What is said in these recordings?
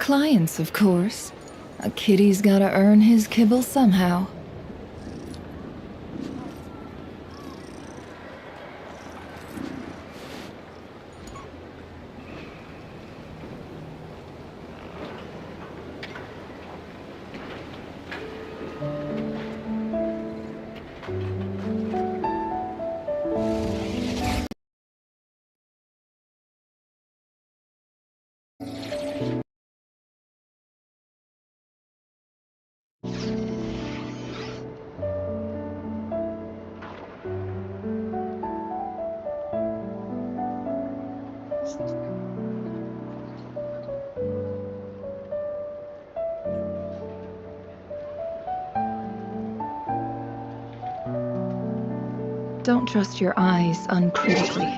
clients, of course. A kitty's gotta earn his kibble somehow. Don't trust your eyes uncritically.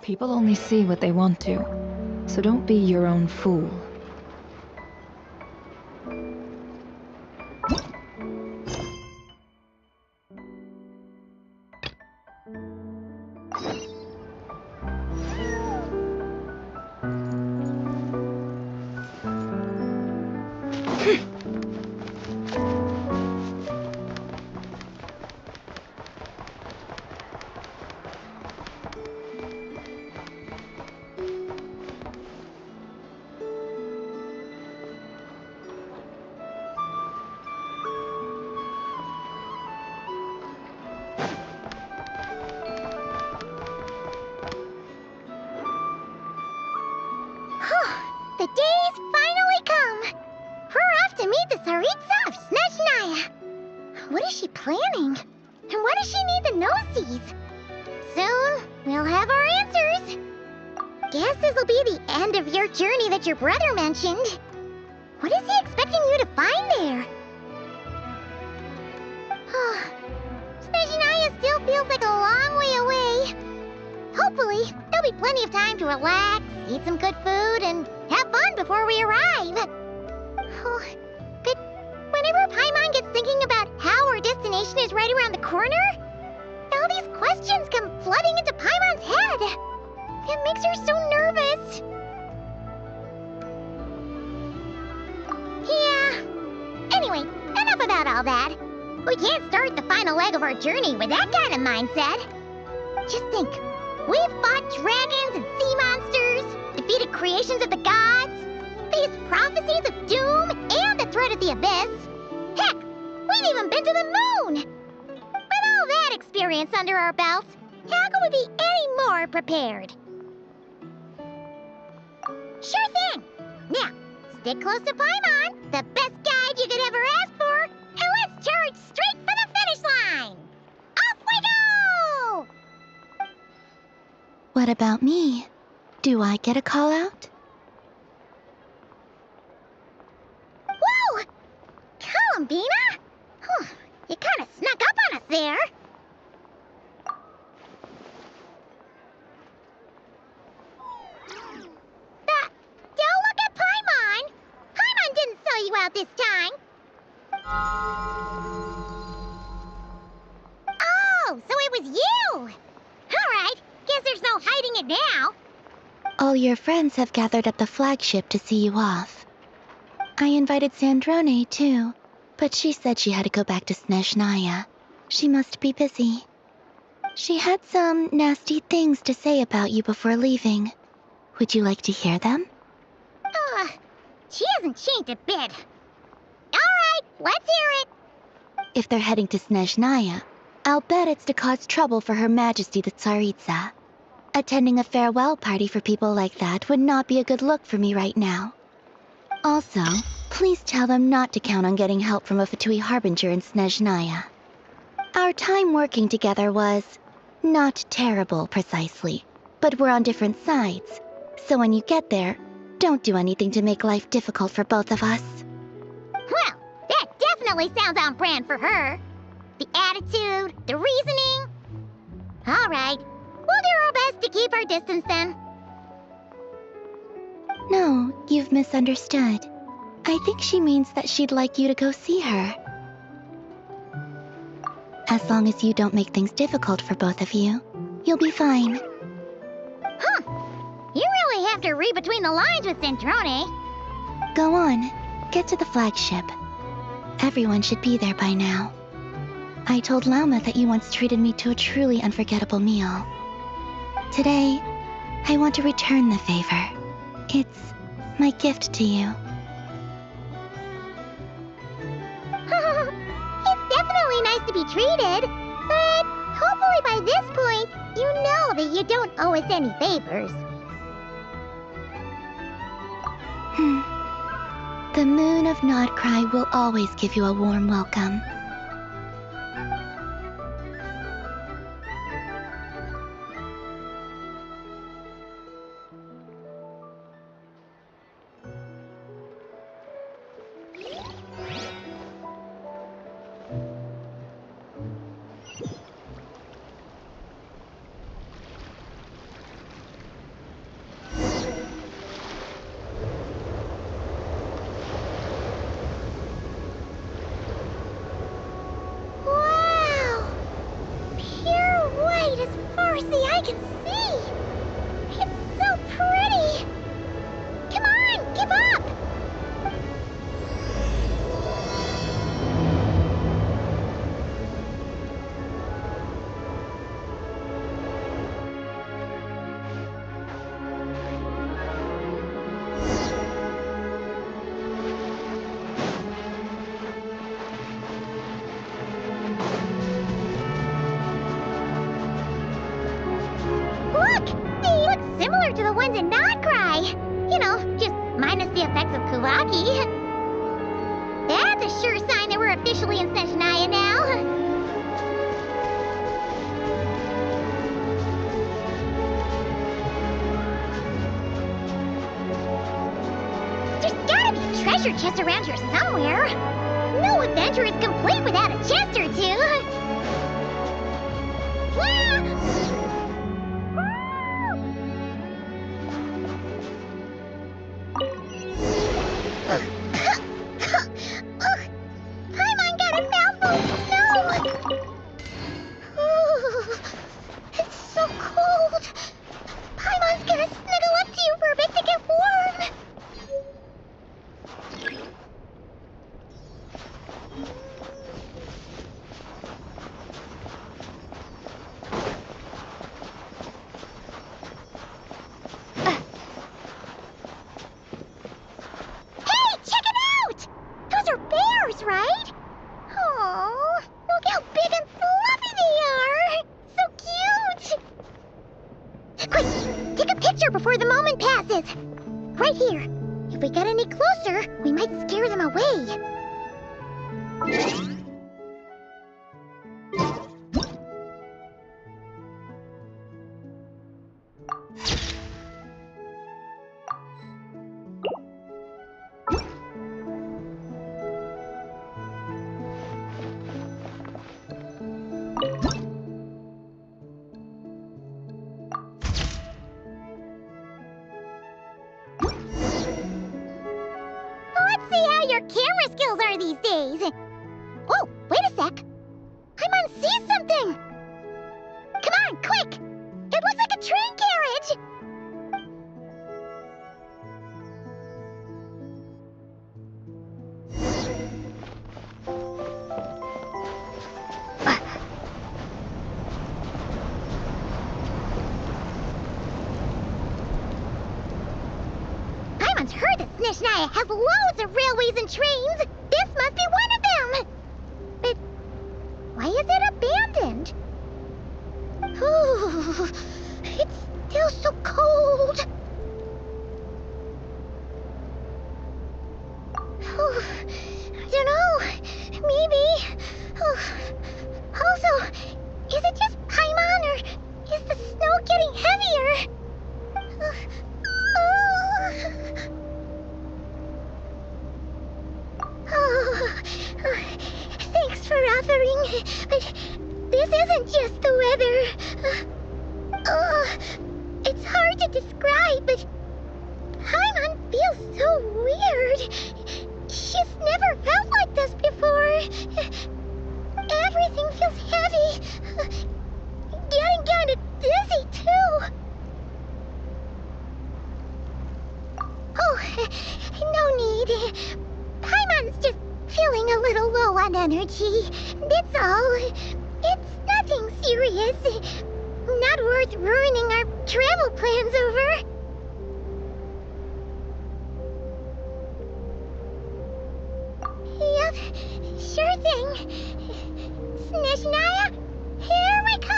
People only see what they want to, so don't be your own fool. The day's finally come! We're off to meet the Tsaritsa of Snezhnaya! What is she planning? And why does she need the noseies? Soon, we'll have our answers! Guess this'll be the end of your journey that your brother mentioned. What is he expecting you to find there? Snezhnaya still feels like a long way away. Hopefully, there'll be plenty of time to relax, eat some good food, and have fun before we arrive. But whenever Paimon gets thinking about how our destination is right around the corner, all these questions come flooding into Paimon's head. It makes her so nervous. Yeah. Anyway, enough about all that. We can't start the final leg of our journey with that kind of mindset. Just think. We've fought dragons and sea monsters, defeated creations of the gods, faced prophecies of doom and the threat of the abyss. Heck, we've even been to the moon! With all that experience under our belts, how could we be any more prepared? Sure thing! Now, stick close to Paimon, the best guide you could ever ask for, and let's charge straight for the finish line! Off we go! What about me? Do I get a call out? Whoa! Columbina? You kind of snuck up on us there. Don't look at Paimon! Paimon didn't sell you out this time. Oh, so it was you! Alright, guess there's no hiding it now. All your friends have gathered at the flagship to see you off. I invited Sandrone, too, but she said she had to go back to Snezhnaya. She must be busy. She had some nasty things to say about you before leaving. Would you like to hear them? She hasn't changed a bit. Alright, let's hear it. If they're heading to Snezhnaya, I'll bet it's to cause trouble for Her Majesty the Tsaritsa. Attending a farewell party for people like that would not be a good look for me right now. Also, please tell them not to count on getting help from a Fatui Harbinger in Snezhnaya. Our time working together was not terrible, precisely, but we're on different sides. So when you get there, don't do anything to make life difficult for both of us. Well, that definitely sounds on brand for her. The attitude, the reasoning. Alright, we'll do our best to keep our distance then. No, you've misunderstood. I think she means that she'd like you to go see her. As long as you don't make things difficult for both of you, you'll be fine. You really have to read between the lines with Snezhnaya. Go on, get to the flagship. Everyone should be there by now. I told Lama that you once treated me to a truly unforgettable meal. Today, I want to return the favor. It's my gift to you. It's definitely nice to be treated, but hopefully by this point, you know that you don't owe us any favors. The moon of Nodcry will always give you a warm welcome. Wow! Pure white as far as the eye can see! It's so pretty! Come on, give up! Look! They look similar to the ones in Nodcry. You know, just minus the effects of Kawaki. That's a sure sign that we're officially in Snezhnaya now. There's gotta be a treasure chest around here somewhere. No adventure is complete without a chest or two. Paimon got a mouthful of snow! Ooh, it's so cold! Paimon's gonna snuggle up to you for a bit to get warm! Hey, check it out! Those are bears, right? Oh, look how big and fluffy they are! So cute! Quick, take a picture before the moment passes. Right here. If we get any closer, we might scare them away. Let's see how your camera skills are these days. Whoa, wait a sec. Paimon sees something. Come on, quick. It looks like a train carriage. Paimon's heard that Snezhnaya has loads of railways and trains. This must be one of them. But why is it abandoned? Ooh, it's still so cold. Ooh, I don't know. Maybe. Also, is it just Paimon or is the snow getting heavier? Thanks for offering, but this isn't just the weather. It's hard to describe, but Paimon feels so weird. She's never felt like this before. Everything feels heavy. Getting kinda dizzy, too. energy. That's all. It's nothing serious. Not worth ruining our travel plans over. Yep, sure thing. Snezhnaya, here we come!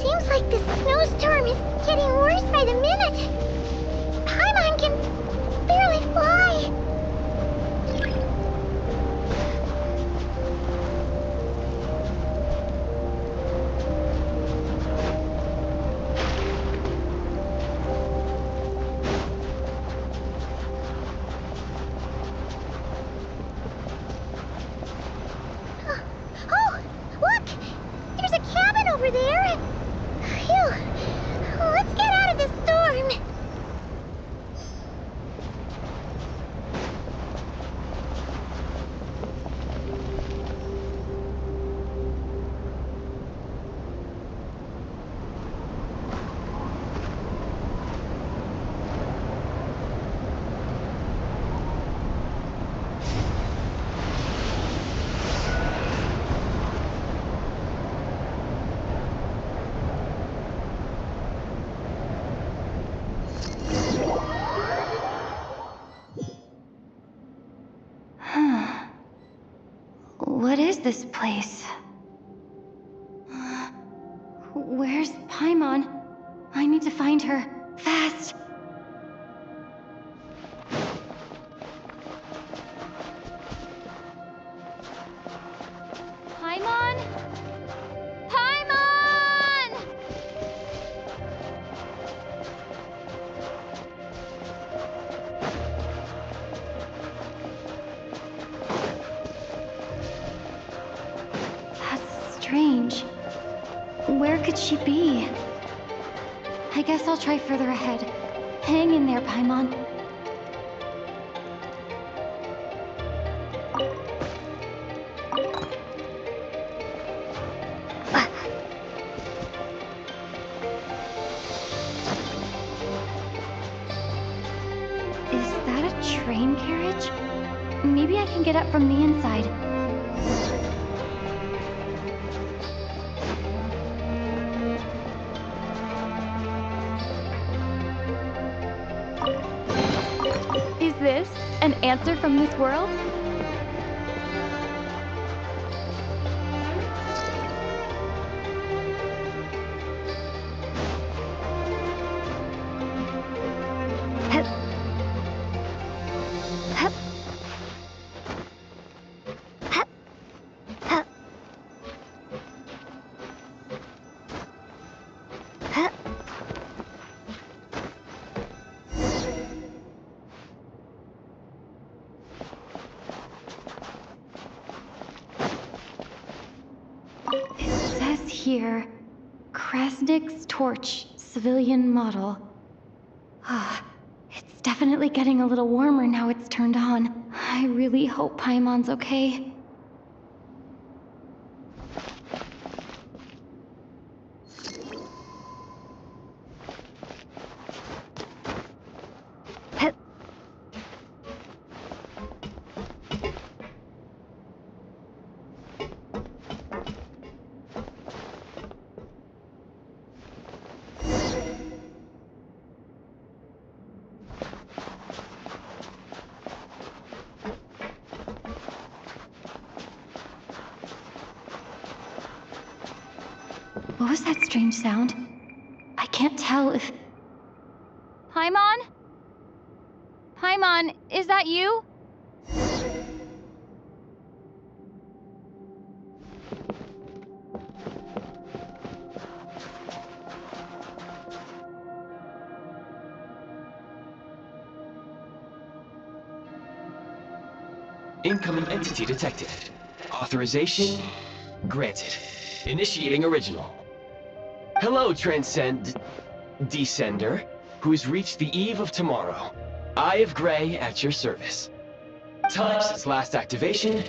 Seems like this snowstorm is getting worse by the minute. Paimon can barely fly. Oh, look! There's a cabin over there. Phew. Let's get out of this storm. What is this place? Where's Paimon? I need to find her. Fast! Paimon? Paimon! That's strange. Where could she be? I guess I'll try further ahead. Hang in there, Paimon. Is that a train carriage? Maybe I can get up from the inside. Is this an answer from this world? Hup. Hup. Hup. Hup. Hup. It says here, Krasnik's torch, civilian model. Ah, it's definitely getting a little warmer now it's turned on. I really hope Paimon's okay. Hup. What was that strange sound? I can't tell if... Paimon? Paimon, is that you? Incoming entity detected. Authorization granted. Initiating original. Hello, Transcend... Descender, who's reached the eve of tomorrow. Eye of Gray at your service. Time since last activation.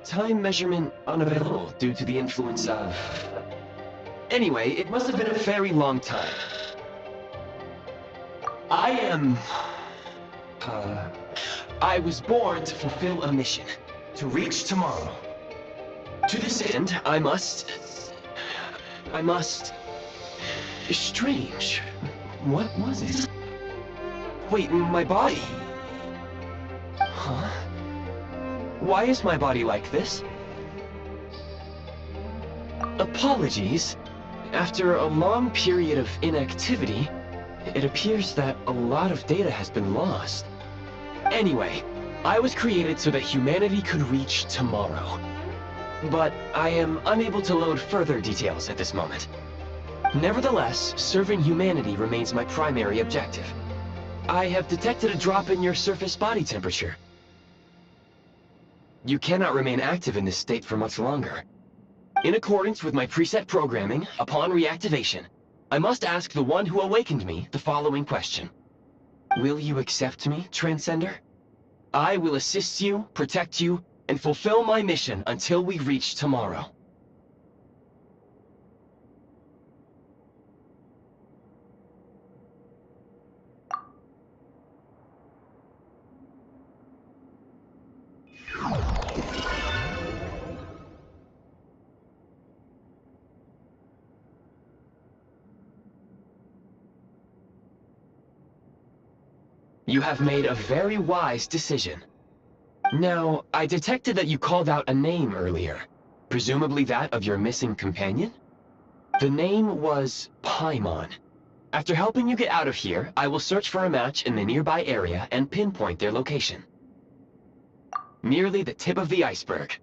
Time measurement unavailable due to the influence of... Anyway, it must have been a very long time. I was born to fulfill a mission. To reach tomorrow. To this end, I must... Strange. What was it? Wait, my body... Huh? Why is my body like this? Apologies. After a long period of inactivity, it appears that a lot of data has been lost. Anyway, I was created so that humanity could reach tomorrow. But I am unable to load further details at this moment. Nevertheless, serving humanity remains my primary objective. I have detected a drop in your surface body temperature. You cannot remain active in this state for much longer. In accordance with my preset programming, upon reactivation, I must ask the one who awakened me the following question. Will you accept me, Transcender? I will assist you, protect you, and fulfill my mission until we reach tomorrow. You have made a very wise decision. Now, I detected that you called out a name earlier. Presumably that of your missing companion? The name was Paimon. After helping you get out of here, I will search for a match in the nearby area and pinpoint their location. Merely the tip of the iceberg.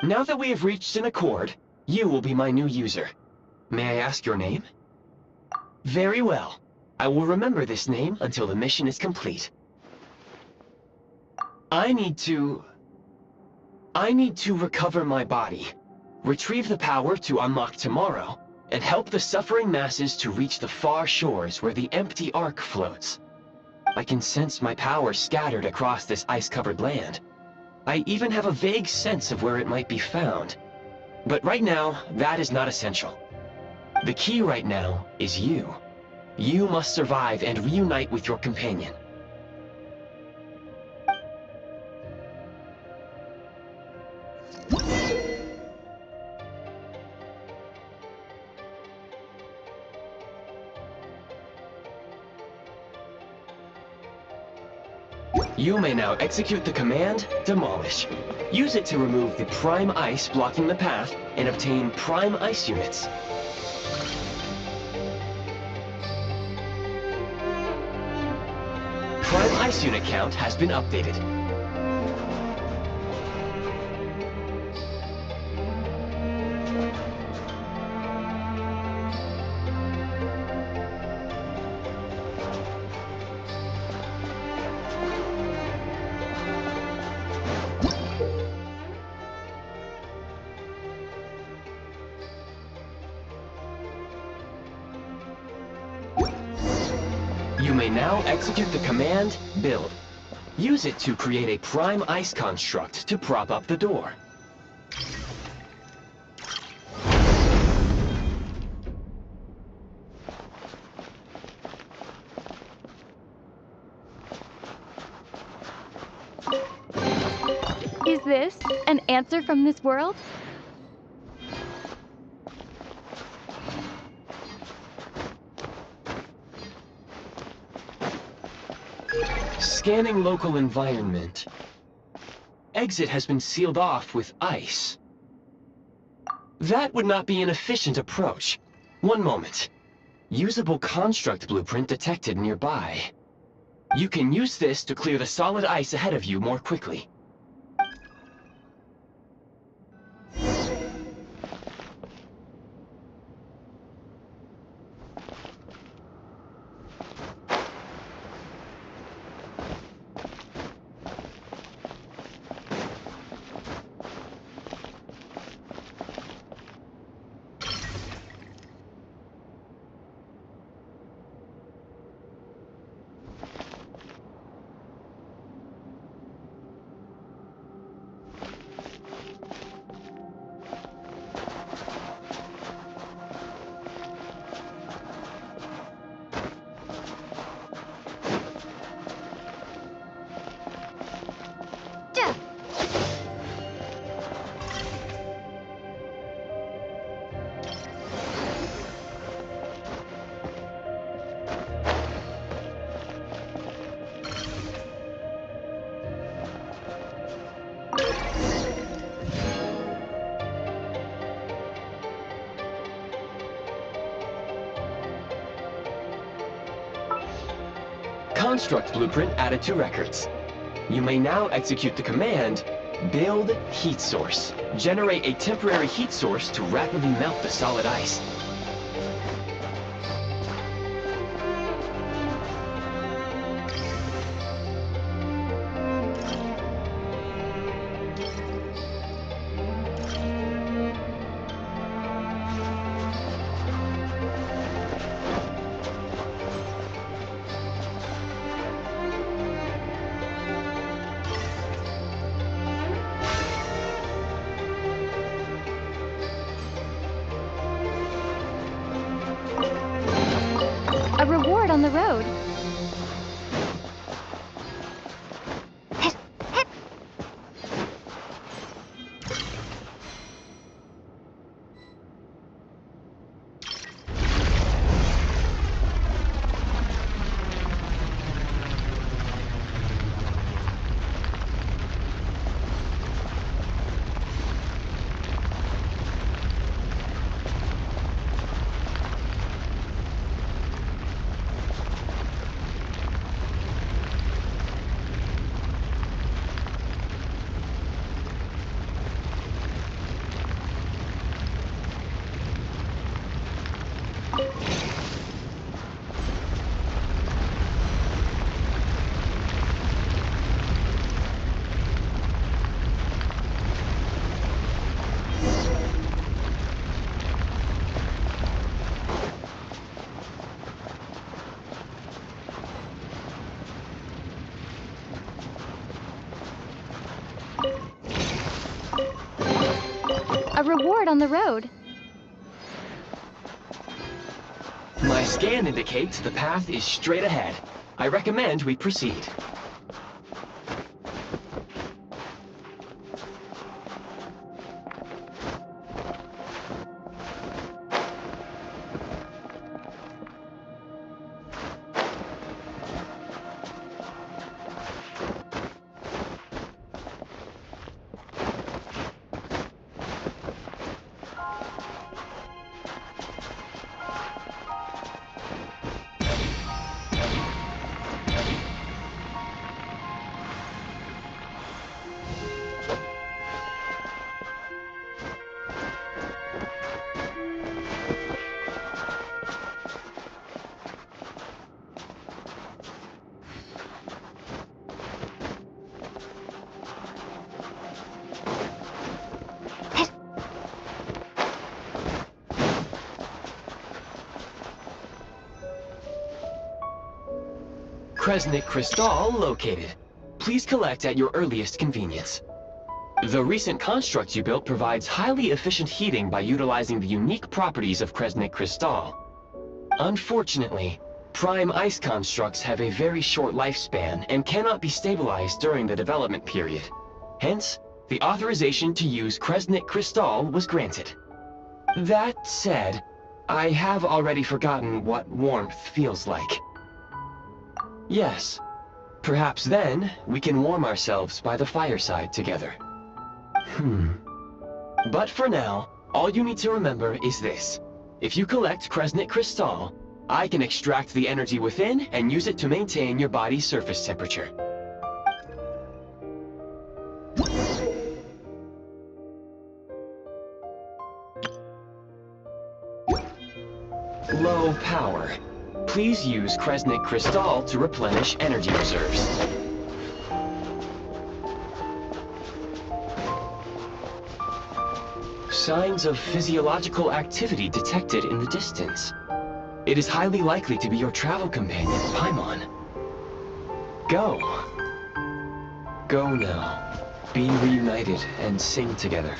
Now that we have reached an accord, you will be my new user. May I ask your name? Very well. I will remember this name until the mission is complete. I need to recover my body, retrieve the power to unlock tomorrow, and help the suffering masses to reach the far shores where the empty Ark floats. I can sense my power scattered across this ice-covered land. I even have a vague sense of where it might be found. But right now, that is not essential. The key right now is you. You must survive and reunite with your companion. You may now execute the command, Demolish. Use it to remove the prime ice blocking the path and obtain prime ice units. Prime ice unit count has been updated. You may now execute the command, Build. Use it to create a prime ice construct to prop up the door. Is this an answer from this world? Scanning local environment. Exit has been sealed off with ice. That would not be an efficient approach. One moment. Usable construct blueprint detected nearby. You can use this to clear the solid ice ahead of you more quickly. construct blueprint added to records. You may now execute the command, Build Heat Source. Generate a temporary heat source to rapidly melt the solid ice. A reward on the road. A reward on the road. My scan indicates the path is straight ahead. I recommend we proceed. Kresnik Crystal located. Please collect at your earliest convenience. The recent construct you built provides highly efficient heating by utilizing the unique properties of Kresnik Crystal. Unfortunately, prime ice constructs have a very short lifespan and cannot be stabilized during the development period. Hence, the authorization to use Kresnik Crystal was granted. That said, I have already forgotten what warmth feels like. Yes, perhaps then we can warm ourselves by the fireside together. But for now, all you need to remember is this. If you collect Kresnik Crystal, I can extract the energy within and use it to maintain your body's surface temperature. Low power. Please use Kresnik Crystal to replenish energy reserves. Signs of physiological activity detected in the distance. It is highly likely to be your travel companion, Paimon. Go. Go now. Be reunited and sing together.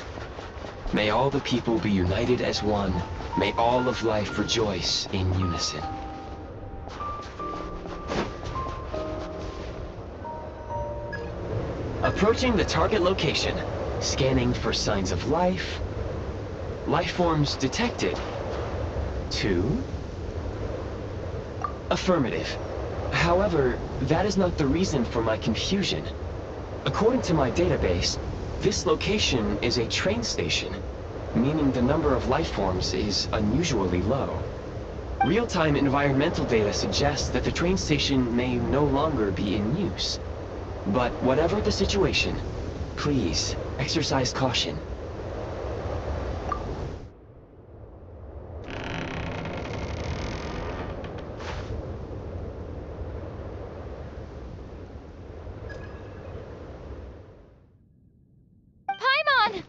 May all the people be united as one. May all of life rejoice in unison. Approaching the target location. Scanning for signs of life. Life forms detected. 2. Affirmative. However, that is not the reason for my confusion. According to my database, this location is a train station, meaning the number of life forms is unusually low. Real-time environmental data suggests that the train station may no longer be in use. But whatever the situation, please exercise caution. Paimon!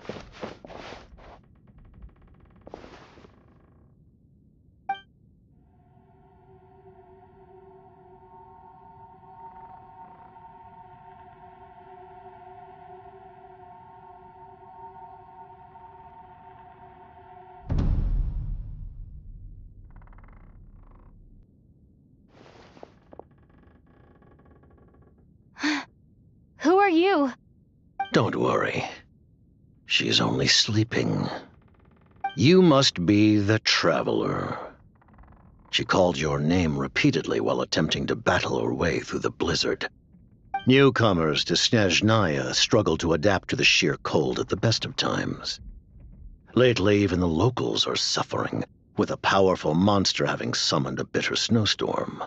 Who are you? Don't worry. She's only sleeping. You must be the Traveler. She called your name repeatedly while attempting to battle her way through the blizzard. Newcomers to Snezhnaya struggle to adapt to the sheer cold at the best of times. Lately, even the locals are suffering, with a powerful monster having summoned a bitter snowstorm.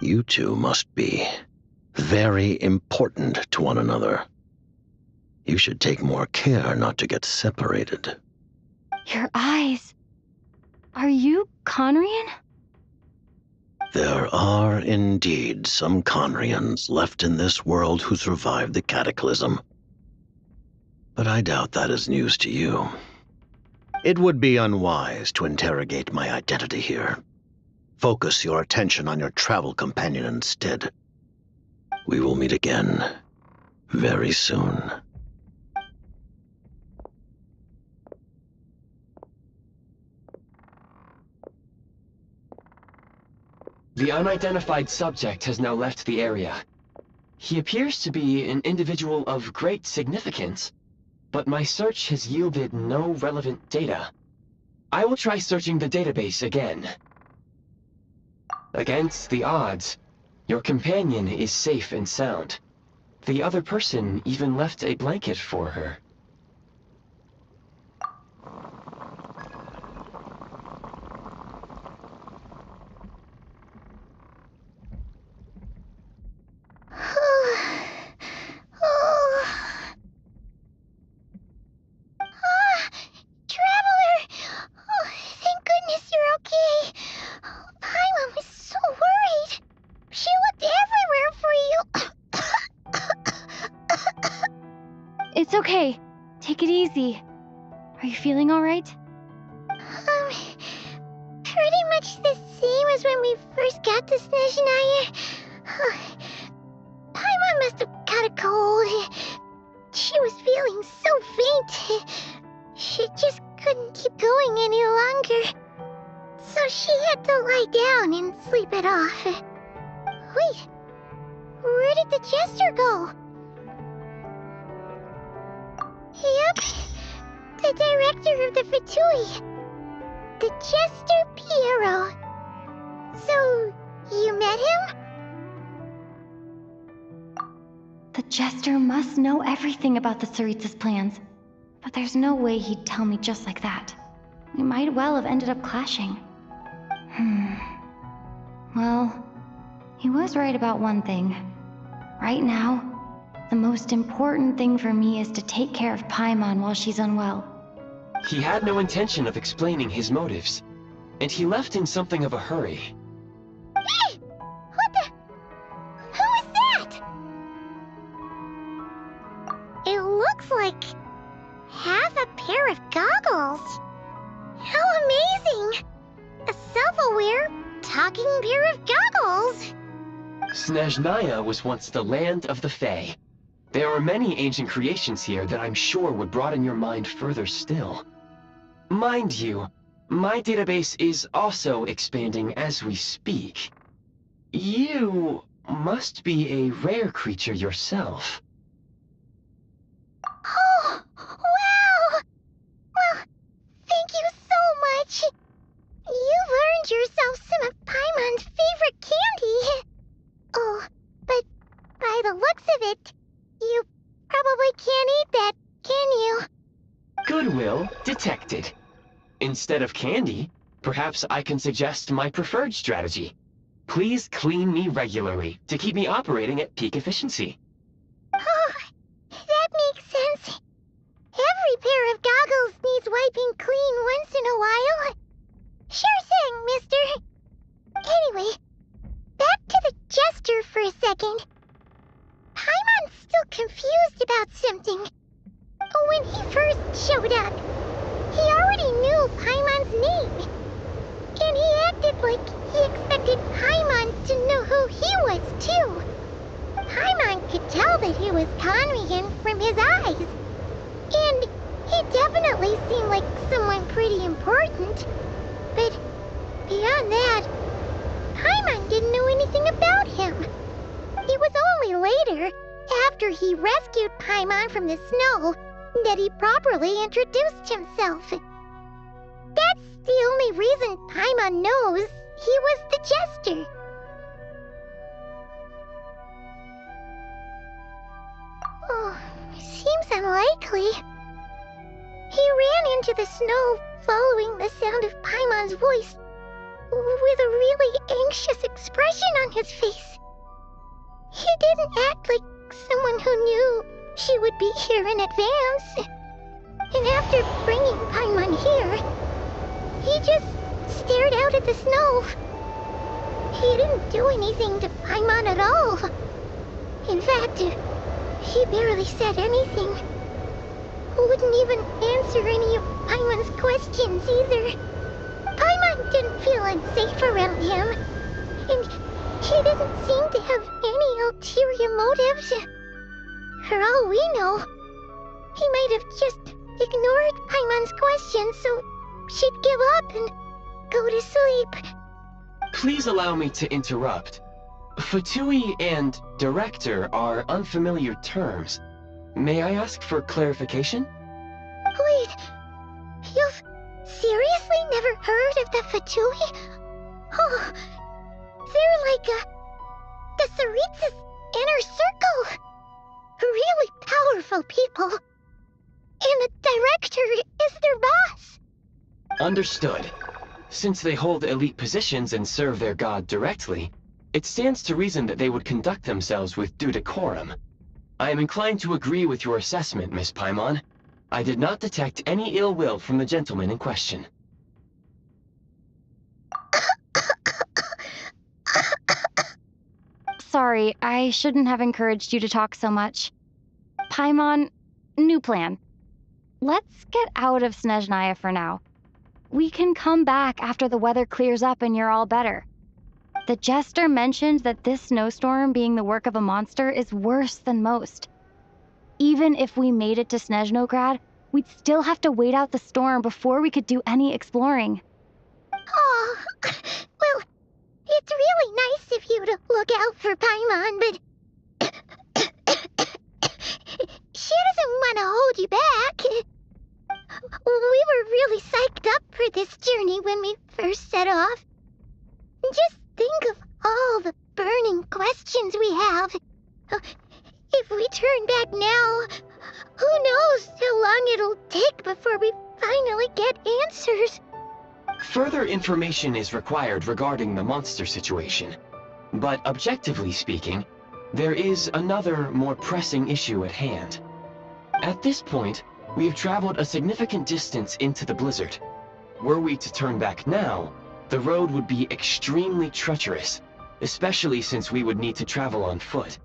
You two must be very important to one another. You should take more care not to get separated. Your eyes. Are you Conrian? There are indeed some Conrians left in this world who survived the cataclysm. But I doubt that is news to you. It would be unwise to interrogate my identity here. Focus your attention on your travel companion instead. We will meet again very soon. The unidentified subject has now left the area. He appears to be an individual of great significance, but my search has yielded no relevant data. I will try searching the database again. Against the odds, your companion is safe and sound. The other person even left a blanket for her. Traveler! Oh, thank goodness you're okay. Paimon was so worried. She looked everywhere for you. It's okay. Take it easy. Are you feeling all right? Pretty much the same as when we first got to Snezhnaya. Paimon must have got a cold. She was feeling so faint. She just couldn't keep going any longer. So she had to lie down and sleep it off. Wait, where did the jester go? Yep, the director of the Fatui. The Jester Piero. So, you met him? The Jester must know everything about the Tsaritsa's plans. But there's no way he'd tell me just like that. We might well have ended up clashing. Well, he was right about one thing. Right now, the most important thing for me is to take care of Paimon while she's unwell. He had no intention of explaining his motives, and he left in something of a hurry. Hey! What the? Who is that? It looks like half a pair of goggles. How amazing! A self-aware, talking pair of goggles. Snezhnaya was once the land of the Fae. There are many ancient creations here that I'm sure would broaden your mind further still. Mind you, my database is also expanding as we speak. You must be a rare creature yourself. Oh, wow! Well, thank you so much! You've earned yourself some of Paimon's favorite candy! Oh, but by the looks of it, you probably can't eat that, can you? Goodwill detected. Instead of candy, perhaps I can suggest my preferred strategy. Please clean me regularly to keep me operating at peak efficiency. Oh, that makes sense. Every pair of goggles needs wiping clean once in a while. Sure thing, mister. Anyway, back to the jester for a second. Paimon's still confused about something. When he first showed up, he already knew Paimon's name. And he acted like he expected Paimon to know who he was, too. Paimon could tell that he was Conrian from his eyes. And he definitely seemed like someone pretty important. But beyond that, Paimon didn't know anything about him. It was only later, after he rescued Paimon from the snow, that he properly introduced himself. That's the only reason Paimon knows he was the jester. Oh, seems unlikely. He ran into the snow following the sound of Paimon's voice with a really anxious expression on his face. He didn't act like someone who knew she would be here in advance. And after bringing Paimon here, he just stared out at the snow. He didn't do anything to Paimon at all. In fact, he barely said anything. Wouldn't even answer any of Paimon's questions either. Paimon didn't feel unsafe around him, and he didn't seem to have any ulterior motives. For all we know, he might have just ignored Paimon's questions so she'd give up and go to sleep. Please allow me to interrupt. Fatui and director are unfamiliar terms. May I ask for clarification? Wait, you've seriously never heard of the Fatui? Oh, they're like the Tsaritsa's inner circle. Really powerful people. And the director is their boss. Understood. Since they hold elite positions and serve their god directly, it stands to reason that they would conduct themselves with due decorum. I am inclined to agree with your assessment, Miss Paimon. I did not detect any ill will from the gentleman in question. Sorry, I shouldn't have encouraged you to talk so much. Paimon, new plan. Let's get out of Snezhnaya for now. We can come back after the weather clears up and you're all better. The jester mentioned that this snowstorm being the work of a monster is worse than most. Even if we made it to Snezhnograd, we'd still have to wait out the storm before we could do any exploring. Oh, well, it's really nice of you to look out for Paimon, but she doesn't want to hold you back. We were really psyched up for this journey when we first set off. Just think of all the burning questions we have. If we turn back now, who knows how long it'll take before we finally get answers. Further information is required regarding the monster situation. But objectively speaking, there is another, more pressing issue at hand. At this point, we have traveled a significant distance into the blizzard. Were we to turn back now, the road would be extremely treacherous, especially since we would need to travel on foot.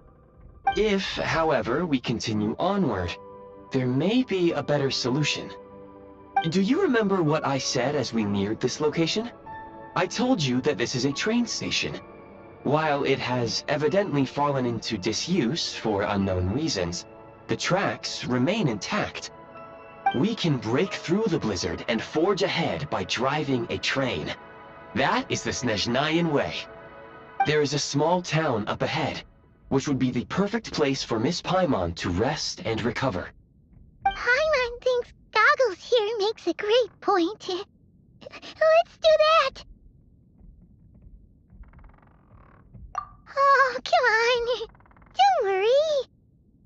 If, however, we continue onward, there may be a better solution. Do you remember what I said as we neared this location? I told you that this is a train station. While it has evidently fallen into disuse for unknown reasons, the tracks remain intact. We can break through the blizzard and forge ahead by driving a train. That is the Snezhnayan way. There is a small town up ahead, which would be the perfect place for Miss Paimon to rest and recover. Paimon thinks Goggles here makes a great point. Let's do that! Oh, come on. Don't worry.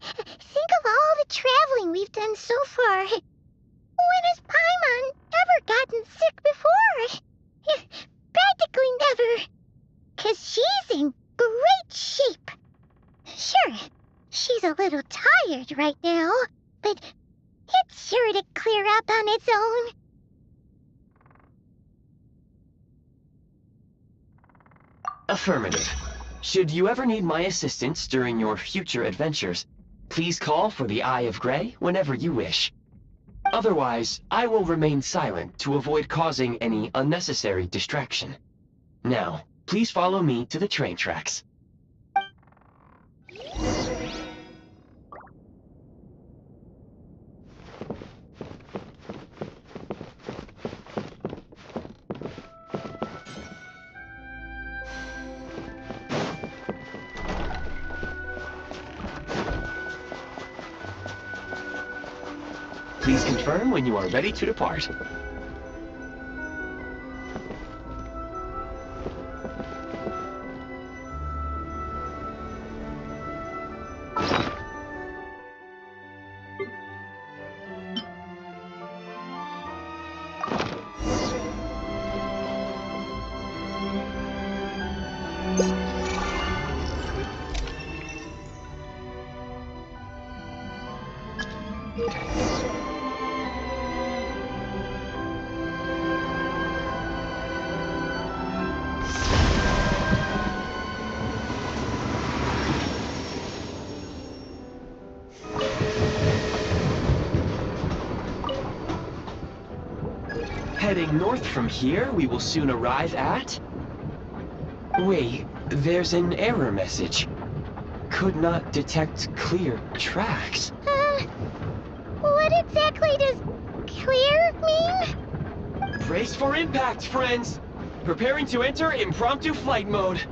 Think of all the traveling we've done so far. When has Paimon ever gotten sick before? Practically never. 'Cause she's in great shape. Sure, she's a little tired right now, but it's sure to clear up on its own. Affirmative. Should you ever need my assistance during your future adventures, please call for the Eye of Grey whenever you wish. Otherwise, I will remain silent to avoid causing any unnecessary distraction. Now, please follow me to the train tracks. Please confirm when you are ready to depart. Heading north from here, we will soon arrive at... Wait, there's an error message. Could not detect clear tracks. What exactly does clear mean? Brace for impact, friends! Preparing to enter impromptu flight mode.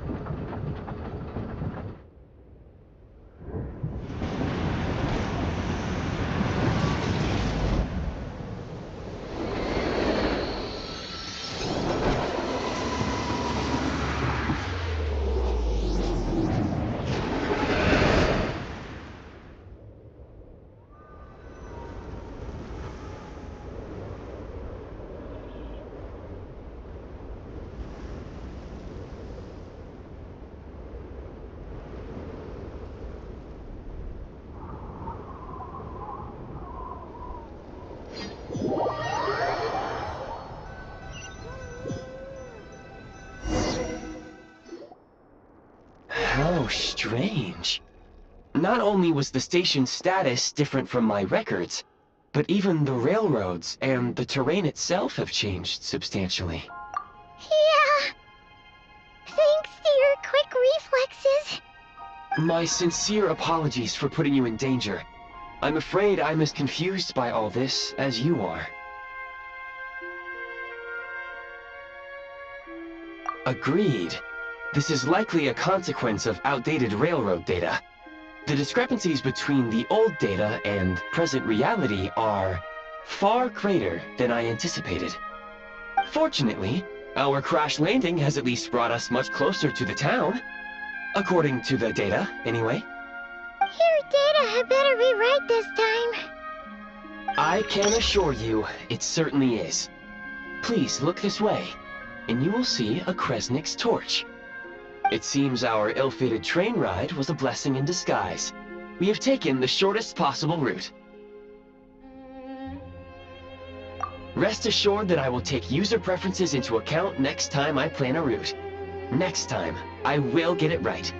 How strange. Not only was the station's status different from my records, but even the railroads and the terrain itself have changed substantially. Yeah. Thanks to your quick reflexes. My sincere apologies for putting you in danger. I'm afraid I'm as confused by all this as you are. Agreed. This is likely a consequence of outdated railroad data. The discrepancies between the old data and present reality are far greater than I anticipated. Fortunately, our crash landing has at least brought us much closer to the town. According to the data, anyway. Your data had better be right this time. I can assure you, it certainly is. Please look this way, and you will see a Kresnik's torch. It seems our ill-fated train ride was a blessing in disguise. We have taken the shortest possible route. Rest assured that I will take user preferences into account next time I plan a route. Next time, I will get it right.